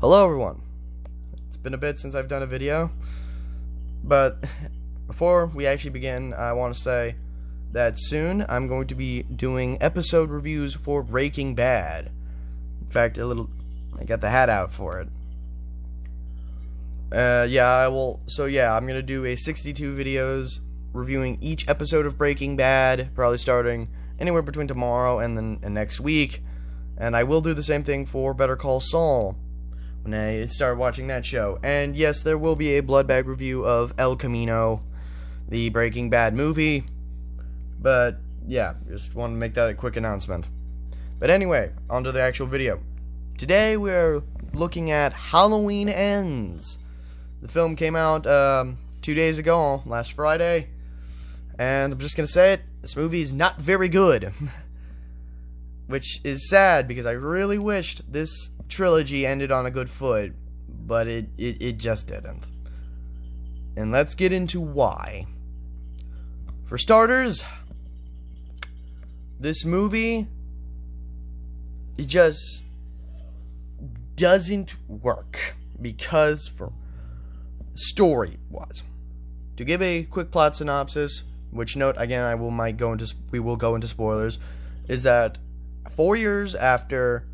Hello everyone. It's been a bit since I've done a video, but before we actually begin, I want to say that soon I'm going to be doing episode reviews for Breaking Bad. In fact, I got the hat out for it. I'm gonna do a 62 videos reviewing each episode of Breaking Bad, probably starting anywhere between tomorrow and next week. And I will do the same thing for Better Call Saul when I start watching that show. And yes, there will be a blood bag review of El Camino, the Breaking Bad movie. But yeah, just want to make that a quick announcement. But anyway, on to the actual video. Today we're looking at Halloween Ends. The film came out 2 days ago, last Friday. And I'm just going to say it, this movie is not very good. Which is sad, because I really wished this trilogy ended on a good foot, but it just didn't. And let's get into why. For starters, this movie, it just doesn't work, because for story-wise. To give a quick plot synopsis, which note, again, we will go into spoilers, is that 4 years after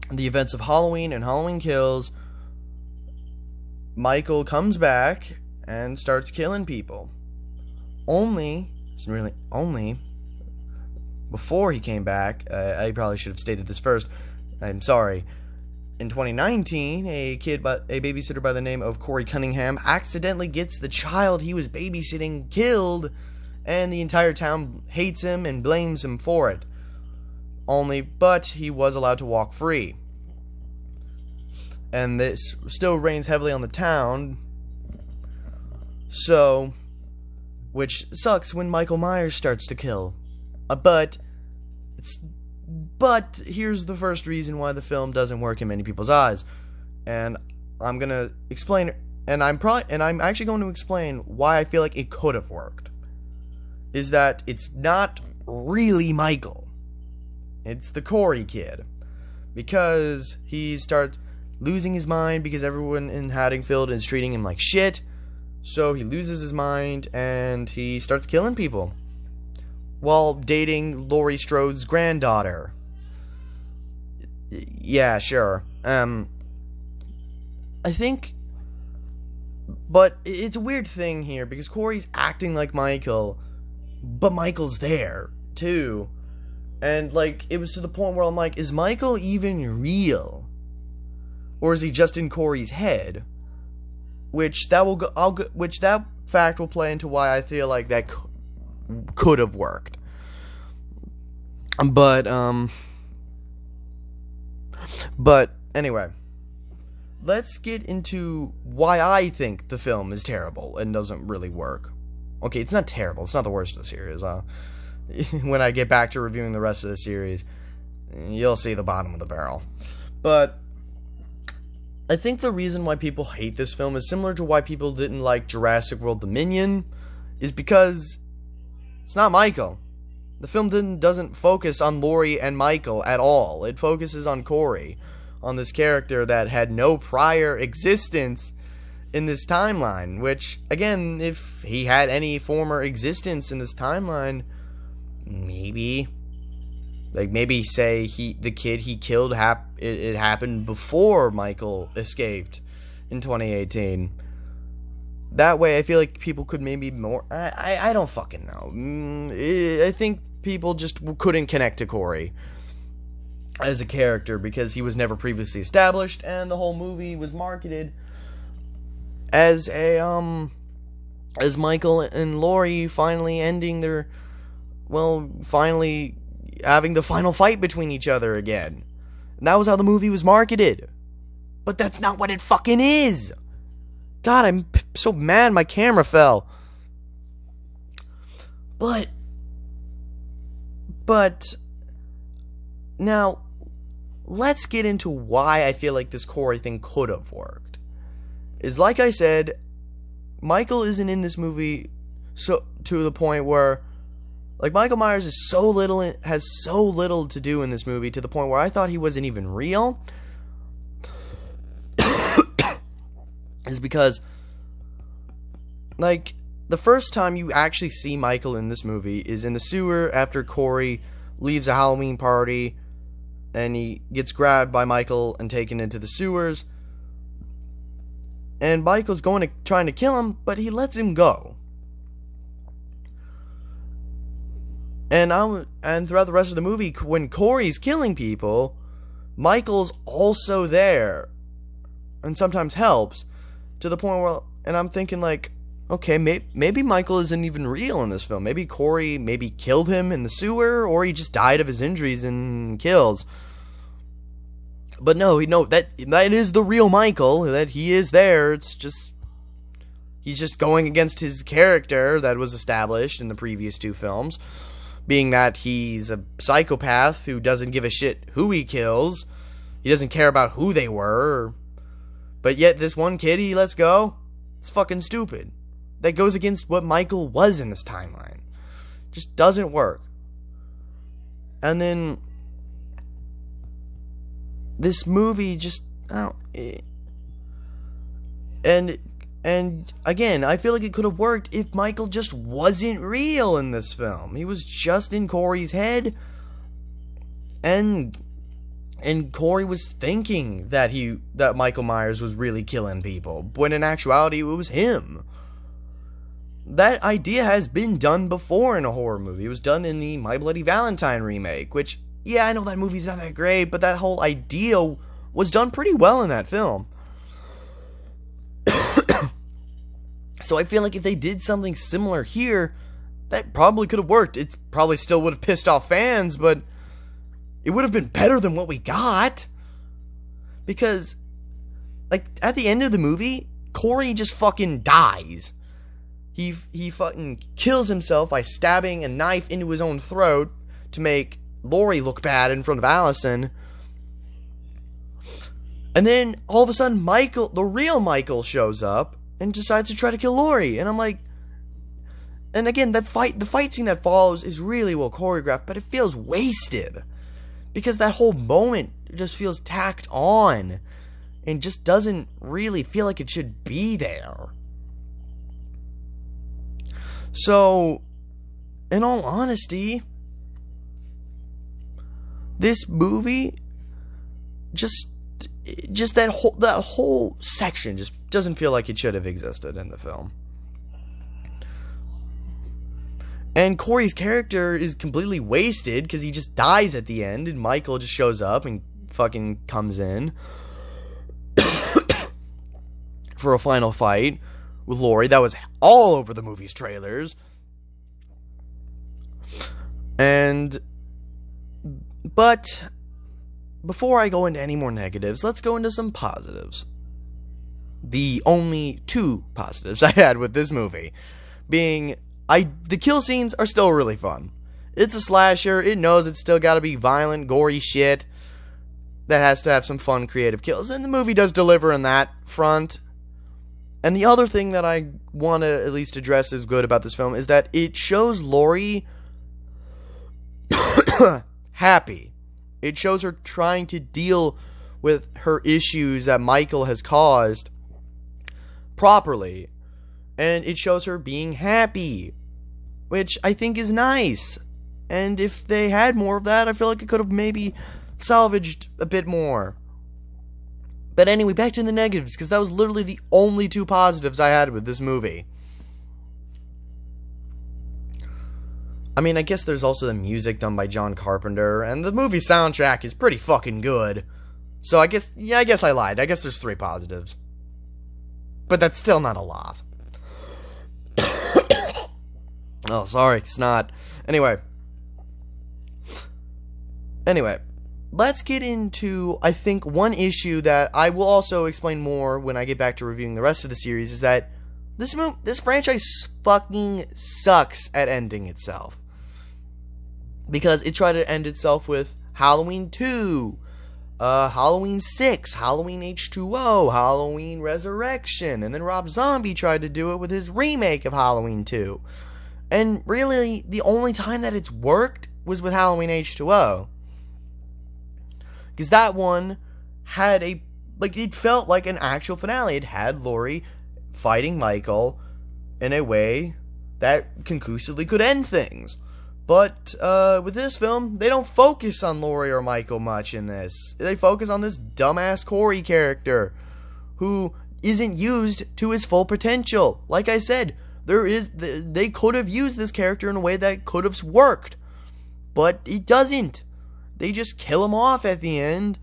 the events of Halloween and Halloween Kills, Michael comes back and starts killing people. Only before he came back, I probably should have stated this first, I'm sorry. In 2019, a babysitter by the name of Corey Cunningham accidentally gets the child he was babysitting killed, and the entire town hates him and blames him for it. But he was allowed to walk free. And this still rains heavily on the town. Which sucks when Michael Myers starts to kill. But here's the first reason why the film doesn't work in many people's eyes. And I'm gonna explain, and I'm actually going to explain why I feel like it could have worked. Is that it's not really Michael. It's the Corey kid. Because he starts losing his mind because everyone in Haddonfield is treating him like shit. So he loses his mind and he starts killing people. While dating Laurie Strode's granddaughter. Yeah, sure. I think... But it's a weird thing here because Corey's acting like Michael, but Michael's there, too. And, it was to the point where I'm like, is Michael even real? Or is he just in Corey's head? That fact will play into why I feel like that could have worked. But anyway, let's get into why I think the film is terrible and doesn't really work. Okay, it's not terrible. It's not the worst of the series. When I get back to reviewing the rest of the series, you'll see the bottom of the barrel. But I think the reason why people hate this film is similar to why people didn't like Jurassic World Dominion, is because it's not Michael. The film doesn't focus on Laurie and Michael at all. It focuses on Corey, on this character that had no prior existence in this timeline, which, again, if he had any former existence in this timeline, maybe say the kid he killed it happened before Michael escaped in 2018. That way I feel like people could maybe more I don't fucking know. I think people just couldn't connect to Corey as a character because he was never previously established, and the whole movie was marketed as as Michael and Laurie finally having the final fight between each other again. And that was how the movie was marketed. But that's not what it fucking is. God, I'm so mad my camera fell. But now, let's get into why I feel like this Corey thing could have worked. Is, like I said, Michael isn't in this movie to the point where Like, Michael Myers has so little to do in this movie, to the point where I thought he wasn't even real. is because, like, the first time you actually see Michael in this movie is in the sewer after Corey leaves a Halloween party, and he gets grabbed by Michael and taken into the sewers. And Michael's trying to kill him, but he lets him go. And throughout the rest of the movie, when Corey's killing people, Michael's also there, and sometimes helps, to the point where, and I'm thinking, like, okay, maybe Michael isn't even real in this film. Maybe Corey killed him in the sewer, or he just died of his injuries and kills. But no, that is the real Michael, that he is there. It's just, he's just going against his character that was established in the previous two films, being that he's a psychopath who doesn't give a shit who he kills. He doesn't care about who they were. But yet this one kid he lets go, it's fucking stupid. That goes against what Michael was in this timeline. Just doesn't work. And then this movie just, and again, I feel like it could have worked if Michael just wasn't real in this film. He was just in Corey's head, and Corey was thinking that Michael Myers was really killing people, when in actuality it was him. That idea has been done before in a horror movie. It was done in the My Bloody Valentine remake, which, yeah, I know that movie's not that great, but that whole idea was done pretty well in that film. So I feel like if they did something similar here, that probably could have worked. It probably still would have pissed off fans, but it would have been better than what we got. Because, like, at the end of the movie, Corey just fucking dies. He fucking kills himself by stabbing a knife into his own throat to make Laurie look bad in front of Allison. And then, all of a sudden, Michael, the real Michael, shows up and decides to try to kill Laurie. And I'm like, and again, the fight scene that follows is really well choreographed, but it feels wasted. Because that whole moment just feels tacked on and just doesn't really feel like it should be there. So, in all honesty, this movie just that whole section just doesn't feel like it should have existed in the film. And Corey's character is completely wasted because he just dies at the end, and Michael just shows up and fucking comes in for a final fight with Laurie. That was all over the movie's trailers. But before I go into any more negatives, let's go into some positives. The only two positives I had with this movie being, the kill scenes are still really fun. It's a slasher. It knows it's still gotta be violent, gory shit that has to have some fun, creative kills, and the movie does deliver in that front. And the other thing that I want to at least address as good about this film is that it shows Laurie happy. It shows her trying to deal with her issues that Michael has caused properly. And it shows her being happy, which I think is nice. And if they had more of that, I feel like it could have maybe salvaged a bit more. But anyway, back to the negatives, because that was literally the only two positives I had with this movie. I mean, I guess there's also the music done by John Carpenter, and the movie soundtrack is pretty fucking good. So I guess I lied. I guess there's three positives. But that's still not a lot. Oh, sorry, it's not. Anyway, let's get into, I think, one issue that I will also explain more when I get back to reviewing the rest of the series, is that this franchise fucking sucks at ending itself. Because it tried to end itself with Halloween 2, Halloween 6, Halloween H2O, Halloween Resurrection, and then Rob Zombie tried to do it with his remake of Halloween 2. And really, the only time that it's worked was with Halloween H2O. Because that one had a like, it felt like an actual finale. It had Laurie fighting Michael in a way that conclusively could end things. But with this film, they don't focus on Laurie or Michael much in this. They focus on this dumbass Corey character who isn't used to his full potential. Like I said, they could have used this character in a way that could have worked, but it doesn't. They just kill him off at the end,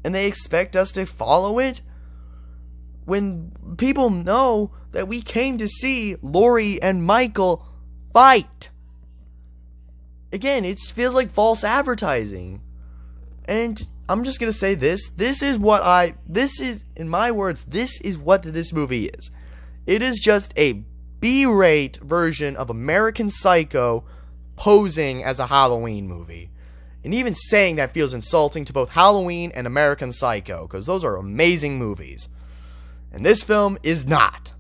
and they expect us to follow it when people know that we came to see Laurie and Michael fight. Again, it feels like false advertising. And I'm just gonna say this. In my words, this is what this movie is. It is just a B-rate version of American Psycho posing as a Halloween movie. And even saying that feels insulting to both Halloween and American Psycho, because those are amazing movies. And this film is not.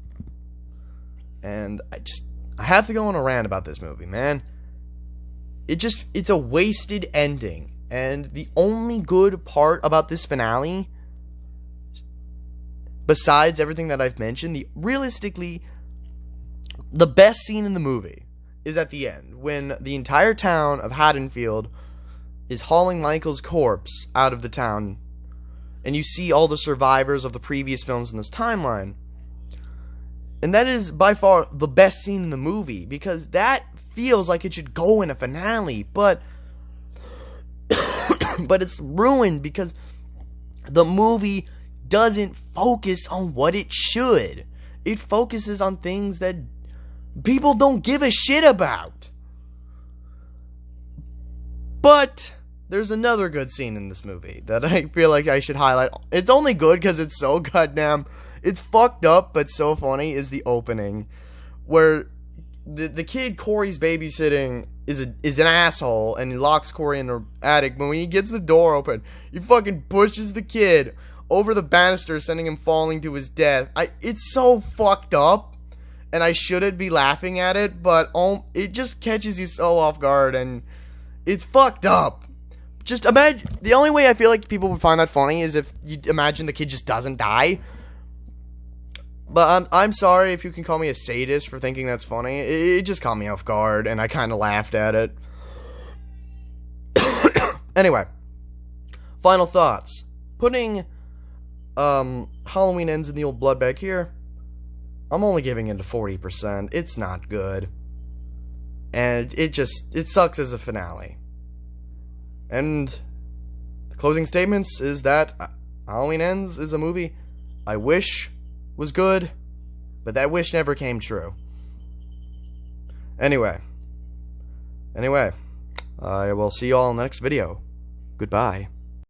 And I have to go on a rant about this movie, man. It's a wasted ending. And the only good part about this finale, besides everything that I've mentioned, realistically, the best scene in the movie is at the end, when the entire town of Haddonfield is hauling Michael's corpse out of the town, and you see all the survivors of the previous films in this timeline. And that is by far the best scene in the movie, because that feels like it should go in a finale, but it's ruined because the movie doesn't focus on what it should. It focuses on things that people don't give a shit about. But there's another good scene in this movie that I feel like I should highlight. It's only good because it's so goddamn... It's fucked up, but so funny, is the opening. Where the kid Corey's babysitting is an asshole, and he locks Corey in the attic, but when he gets the door open, he fucking pushes the kid over the banister, sending him falling to his death. It's so fucked up, and I shouldn't be laughing at it, but it just catches you so off guard, and it's fucked up. Just imagine, the only way I feel like people would find that funny is if you imagine the kid just doesn't die. But I'm sorry if you can call me a sadist for thinking that's funny. It just caught me off guard, and I kind of laughed at it. Anyway, final thoughts. Putting Halloween Ends in the Old Blood back here, I'm only giving it a 40%. It's not good. And it sucks as a finale. And the closing statements is that Halloween Ends is a movie I wish was good, but that wish never came true. Anyway, I will see you all in the next video. Goodbye.